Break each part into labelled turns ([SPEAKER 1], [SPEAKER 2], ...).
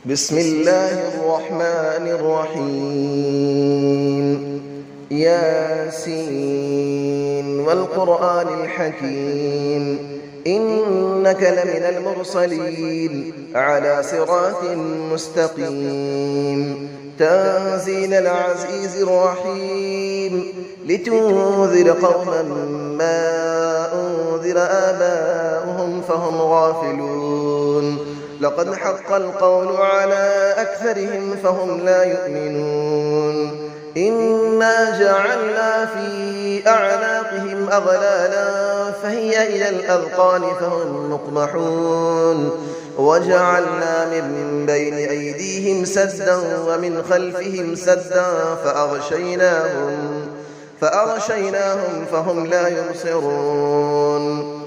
[SPEAKER 1] بسم الله الرحمن الرحيم ياسين والقرآن الحكيم إنك لمن المرسلين على صراط مستقيم تنزيل العزيز الرحيم لتنذر قوما ما أنذر آباؤهم فهم غافلون لقد حق القول على أكثرهم فهم لا يؤمنون إنا جعلنا في أعناقهم أغلالا فهي إلى الأذقان فهم مقمحون وجعلنا من بين أيديهم سدا ومن خلفهم سدا فأغشيناهم فهم لا يبصرون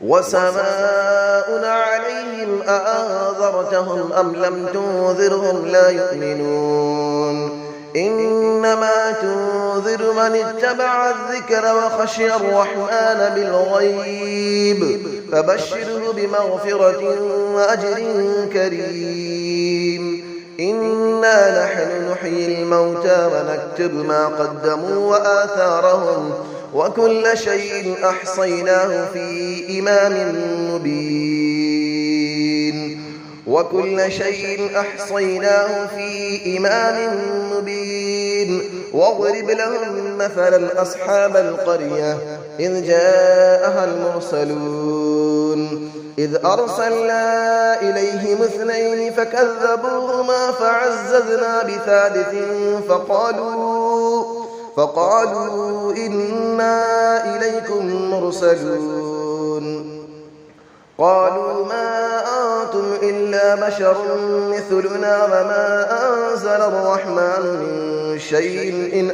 [SPEAKER 1] وسماء عليهم أأنذرتهم أم لم تنذرهم لا يؤمنون إنما تنذر من اتبع الذكر وخشي الرحمن بالغيب فبشره بمغفرة وأجر كريم إنا نحن نحيي الموتى ونكتب ما قدموا وآثارهم وكل شيء أحصيناه في إمام مبين واضرب لهم مثلا أصحاب القرية إذ جاءها المرسلون إذ أرسلنا إليهم 2 فكذبوهما فعززنا بثالث فقالوا إنا إليكم مرسلون قالوا ما أنتم إلا بشر مثلنا وما أنزل الرحمن من شيء إن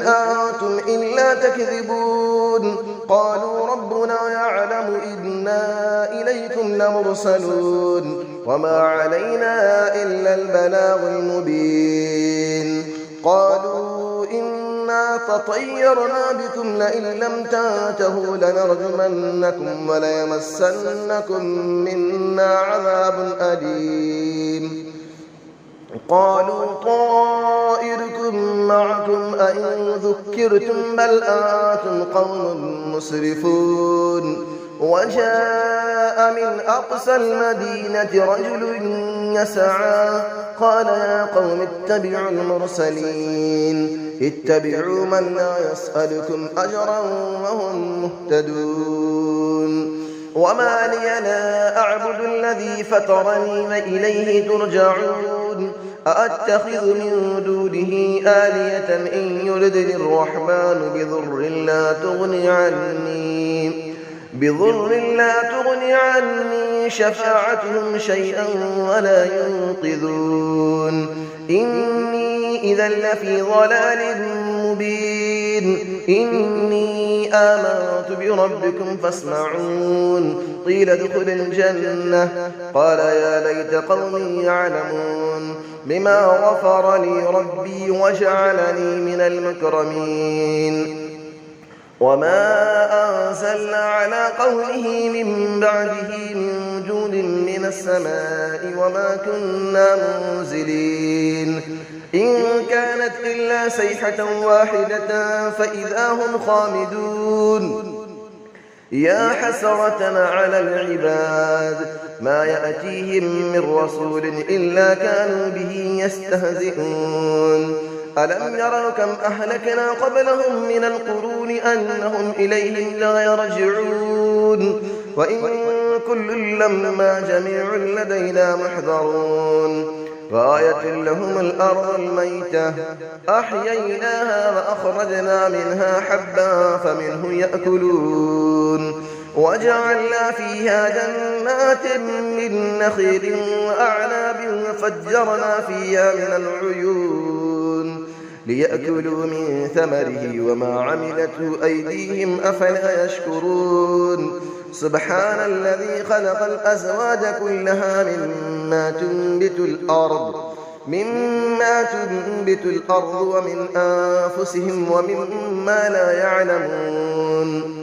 [SPEAKER 1] أنتم إلا تكذبون قالوا ربنا يعلم إنا إليكم لمرسلون وما علينا إلا البلاغ المبين قالوا إنا تطيرنا بكم لئن لم تنتهوا لنرجمنكم وليمسنكم منا عذاب أليم قالوا طائركم معكم أئن ذكرتم بل أنتم قوم مسرفون وجاء من أقصى المدينة رجل يسعى قال يا قوم اتبعوا المرسلين اتبعوا من لا يسألكم أجرا وهم مهتدون وما لي لا أعبد الذي فطرني وإليه ترجعون أأتخذ من دونه آلية إن يردني الرحمن بضر لا تغني عني شفاعتهم شيئا ولا ينقذون إني إذا لفي ضلال مبين إني آمنت بربكم فاسمعون قيل ادخل الجنة قال يا ليت قومي يعلمون بما غفر لي ربي وجعلني من المكرمين وما أنزلنا على قوله من بعده من جود من السماء وما كنا منزلين إن كانت إلا صيحة واحدة فإذا هم خامدون يا حسرة على العباد ما يأتيهم من رسول إلا كانوا به يستهزئون ألم يروا كم أهلكنا قبلهم من القرون أنهم إليهم لا يرجعون وإن كل لما جميع لدينا محضرون وآية لهم الأرض الميتة أحييناها وأخرجنا منها حبا فمنه يأكلون وجعلنا فيها جنات من نخيل وأعناب وفجرنا فيها من العيون ليأكلوا من ثمره وما عملته أيديهم أفلا يشكرون سبحان الذي خلق الأزواج كلها مما تنبت الأرض ومن أنفسهم ومما لا يعلمون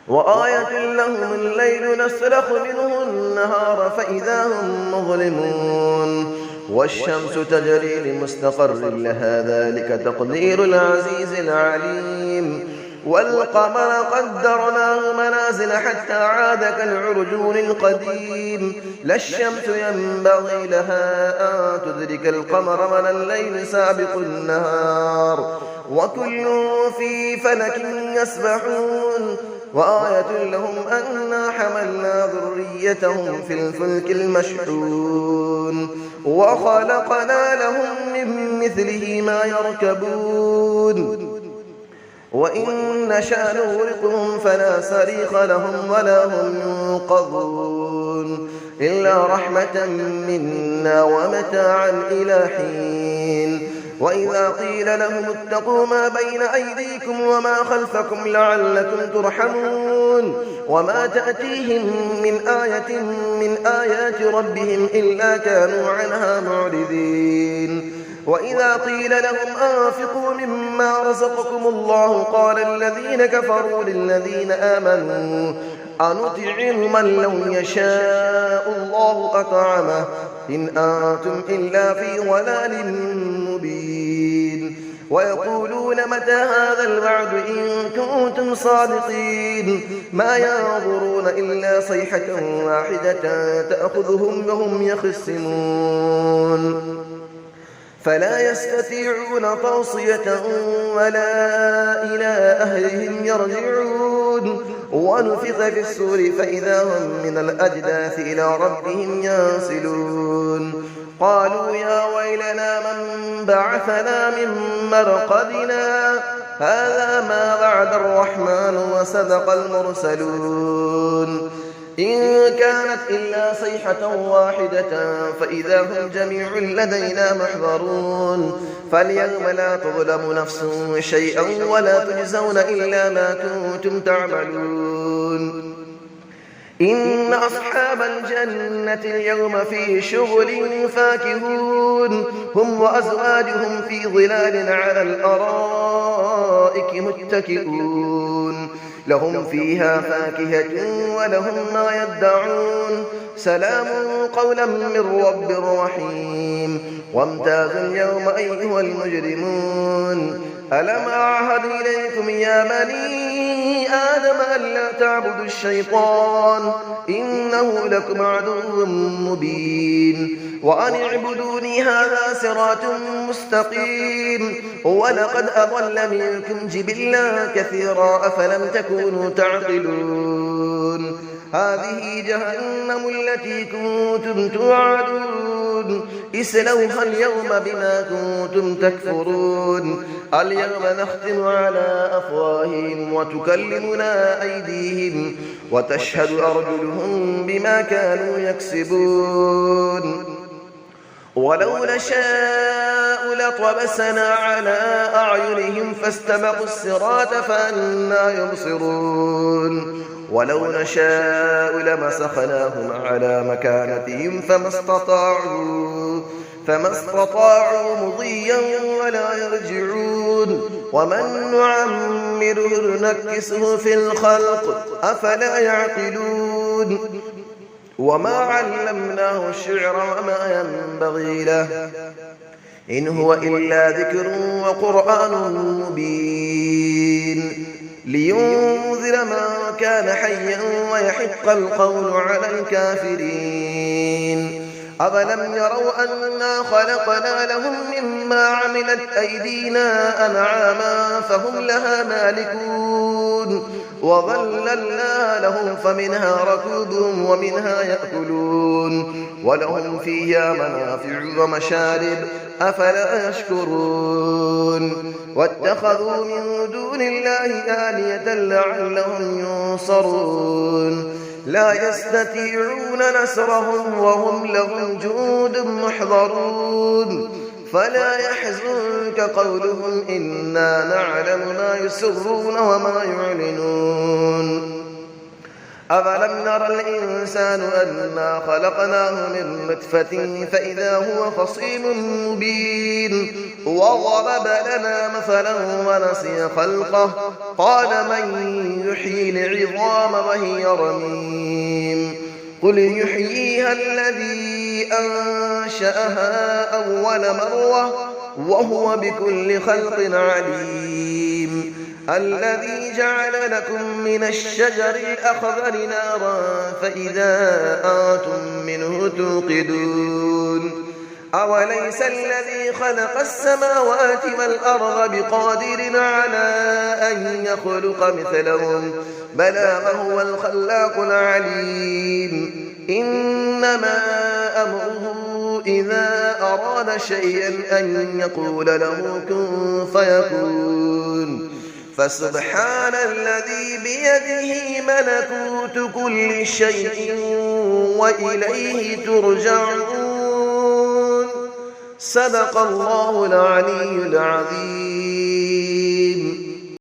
[SPEAKER 1] وآية لهم الليل نسلخ منه النهار فإذا هم مظلمون والشمس تجري لمستقر لها ذلك تقدير العزيز العليم والقمر قدرناه منازل حتى عاد كالعرجون القديم لا الشمس ينبغي لها أن تدرك القمر ولا الليل سابق النهار وكل في فلك يسبحون وآية لهم أنا حملنا ذريتهم في الفلك المشحون وخلقنا لهم من مثله ما يركبون وإن نشأ نغرقهم فلا صريخ لهم ولا هم ينقذون إلا رحمة منا ومتاعا إلى حين وإذا قيل لهم اتقوا ما بين أيديكم وما خلفكم لعلكم ترحمون وما تأتيهم من آية من آيات ربهم إلا كانوا عنها معرضين وإذا قيل لهم أنفقوا مما رزقكم الله قال الذين كفروا للذين آمنوا أنطعم من لو يشاء الله أطعمه إن أنتم إلا في ضلال مبين ويقولون متى هذا الوعد إن كنتم صادقين ما ينظرون إلا صيحة واحدة تأخذهم وهم يخصمون فلا يستطيعون توصية ولا إلى أهلهم يرجعون ونفخ في السور فإذا هم من الأجداث إلى ربهم ينسلون قالوا يا ويلنا من بعثنا من مرقدنا هذا ما وعد الرحمن وصدق المرسلون إن كانت إلا صيحة واحدة فإذا هم جميع لدينا محضرون فاليوم لا تظلم نفس شيئا ولا تجزون إلا ما كنتم تعملون إن أصحاب الجنة اليوم في شغل فاكهون هم وأزواجهم في ظلال على الأرائك متكئون لهم فيها فاكهة ولهم ما يدعون سلام قولا من رب رحيم وامتازوا اليوم أيها المجرمون ألم أعهد إليكم يا بني آدم ألا تعبدوا الشيطان إنه لكم عدو مبين وأن اعبدوني هذا صراط مستقيم ولقد أضل منكم جبلا كثيرا أفلم تكونوا تعقلون هذه جهنم التي كنتم توعدون اسلوها اليوم بما كنتم تكفرون اليوم نختم على أفواههم وتكلمنا أيديهم وتشهد أرجلهم بما كانوا يكسبون ولو نشاء لطمسنا على أعينهم فاستبقوا الصراط فأنى يبصرون ولو نشاء لمسخناهم على مكانتهم فما استطاعوا مضيا ولا يرجعون ومن نعمره نكسه في الخلق أفلا يعقلون وما علمناه الشعر وما ينبغي له إن هو إلا ذكر وقرآن مبين لينذر من كان حيا ويحق القول على الكافرين أفلم يروا أنا خلقنا لهم مما عملت أيدينا أنعاما فهم لها مالكون وظللنا لهم فمنها ركوبهم ومنها يأكلون ولهم فيها منافع ومشارب أفلا يشكرون واتخذوا من دون الله آلية لعلهم ينصرون لا يستطيعون نصرهم وهم لهم جند محضرون فلا يحزنك قولهم إنا نعلم ما يسرون وما يعلنون أفلم نرى الإنسان أنا خلقناه من نطفة فإذا هو خصيم مبين وضرب لنا مثلا ونسي خلقه قال من يحيي العظام وهي رميم قل يحييها الذي أنشأها أول مرة وهو بكل خلق عليم الذي جعل لكم من الشجر الأخضر نارا فإذا أنتم منه توقدون أوليس الذي خلق السماوات والأرض بقادر على أن يخلق مثلهم بلى وهو الخلاق العليم إنما أمره إذا أراد شيئا أن يقول له كن فيكون فسبحان الذي بيده ملكوت كل شيء وإليه ترجعون صدق الله العلي العظيم.